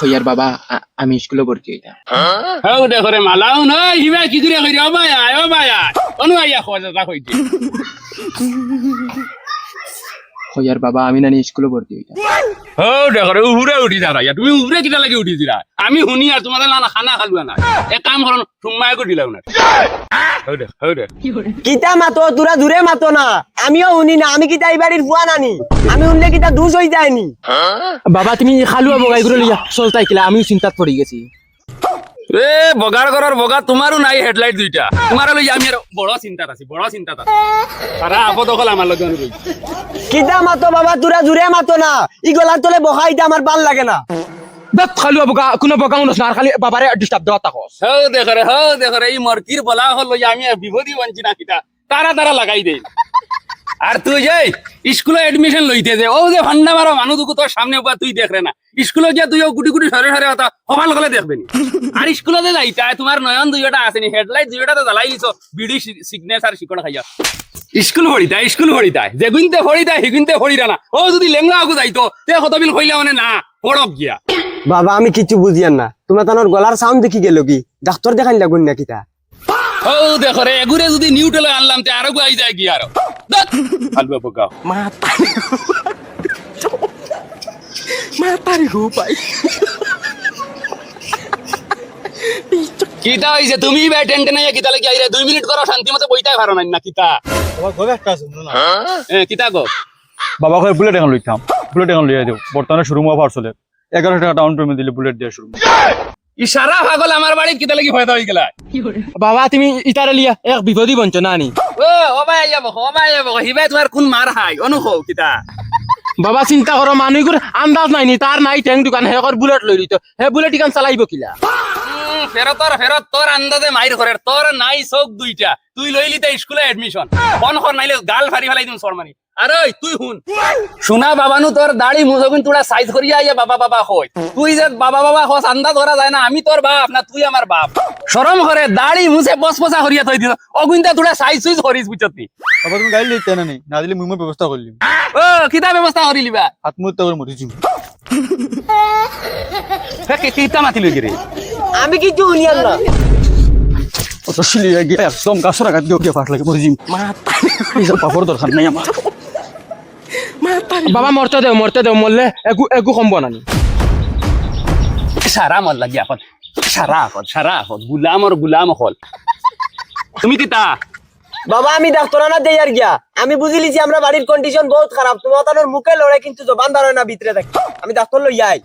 খৈয়ার বাবা আমি স্কুলে ভর্তি হইতাম। হও দেখো রে মালাও নয় হিবা কি করে কইরা ও ভাইয়া অনু আইয়া খোঁজা কইতে খৈয়ার বাবা আমি নানি স্কুলে ভর্তি হইতাম। হও দেখো রে উড়ে উঠি যারা তুমি উড়ে কিটা লাগি উঠি দিরা আমি শুনি আর তোমাদের না খানা খালুয়া না এক কাম করো সুম্মায় করে দিলাও না হও দেখ কিতা মাতো তোরা দূরে মাতো না, আমিও শুনি না। আমি কিতা এই বাড়ির বুয়া নানি, আমি শুনলে কিতা দুজ হয়ে যায়নি। বাবা তুমি খালুয়া বগাই করে লইয়া চলতাই কিলা আমিও চিন্তাত পড়ি গেছি। এ বগার করার বগা তোমারও নাই হেডলাইট দুইটা তোমারও লই আমি আর বড় চিন্তাত আছি তারা আপদ হল আমার লগে অনুরোধ কিতা মাতো বাবা তোরা দূরে মাতো না, ই গলার তলে বহাইতে আমার ভাল লাগে না। দেখ খালুয়া বগা কোনো বগা উনস না, আর খালি বাবারে ডিস্টার্ব দেওয়া তাকস। হও দেখো রে এই মরকির বলা হল লই আমি আর বিপদই বঞ্চি না কিটা তারা লাগাই দেই আর তুই যাই স্কুলে এডমিশন লইতে যে ও যে ভান্ডা মারা মানুষ তোর সামনে বা তুই দেখ রে না স্কুলে যে তুই গুটি গুটি সরে হতা সকাল সকালে দেখবে নি আর স্কুলে যে যাইতা তোমার নয়ন দুইটা আসেনি হেডলাইট দুইটা তো জ্বালাই দিছ বিডি সিগনেচার শিকড় খাইয়া স্কুল ভরিতাই যেগুনতে ভরিতাই সেগুনতে ভরিরা না ও যদি লেংলা আগু যাইতো তে কতবিল কইলা মানে না পড়ক গিয়া বাবা আমি কিছু বুঝিয়ান না, তোমার তানোর গলার সাউন্ড দেখি গেল কি ডাক্তার দেখাই লাগুন না কিতা। ও দেখো রে এগুরে যদি নিউট্রালে আনলাম তে আরো আই যায় কি আরো হালবা পোকা মাতারি গো পাই কিতা হইছে তুমি বে টেনশনে কিতা লাগি আইরা 2 মিনিট করো শান্তি মতো বইতাই পারো না কিতা তোমার ঘরে একটা আছে না কিতা গো বাবা কয় বুলেট এখন লইতাম, বুলেট এখন লইয়া দিও। বর্তমানে শোরুম অফার চলে, 11 টাকা ডাউন পেমেন্ট দিলে বুলেট দিয়ে শুরু। ইশারা পাগল আমার বাড়ি কিতা লাগি ভয় হই গেলা বাবা তুমি ইতারে লিয়া এক বিপদই বঞ্চ না নি। ও ভাই আইয়া বকো হিবাই তোমার কোন মার হাই অনুভব কিতা বাবা চিন্তা করো মানুষগুর আন্দাজ নাই নি, তার নাই ঠেং দোকান হেকর বুলেট লই লিত হে বুলেট ইকান চালাইব কিলা। ফেরত তোর আন্দাজে মাইর করে তোর নাই চোখ দুইটা তুই লইলি তে স্কুলে এডমিশন ফোন কর নাইলে গাল ফারি ফেলাই দিম শর্মানি আরে তুই হুন শোনা বাবানু তোর দাড়ি মুজবিন তোরা সাইজ করিয়া আইয়া বাবা কই তুই যে বাবা হস আন্দাজ ধরা যায় না আমি তোর বাপ না তুই আমার বাপ শরম করে দাড়ি মুছে বসপসা করিয়া থই দিছ অগুনটা তোরা সাইজ সুইজ করিস বুঝতি বাবা তুমি গাড়ি লইতে না না দিলে মুই ব্যবস্থা করলিম। ও কিতা ব্যবস্থা করিলিবা আত্মহত্যা করে মরিছি। কিতা মাতি লই গরে আমি কিছু শুনিয়ান না। রসিলিয়া গিয়া একদম গাছর আঘাত দিয়ে গিয়ে ফাট লাগে মরিছি। এইসব পাপড় দরকার নাই আমার। বাবা মরতে দেও মরলে একু কমব নানি। সারা মর লাগি এখন সারা এখন গুলাম হল তুমি কিতা বাবা আমি ডাক্তার না দেই আর গিয়া আমি বুঝিলি যে আমরা বাড়ির কন্ডিশন বহুত খারাপ, তোমার তানোর মুখে লড়ে কিন্তু জবান দাঁড়ায় না ভিতরে থাকি, আমি ডাক্তার লই যাই।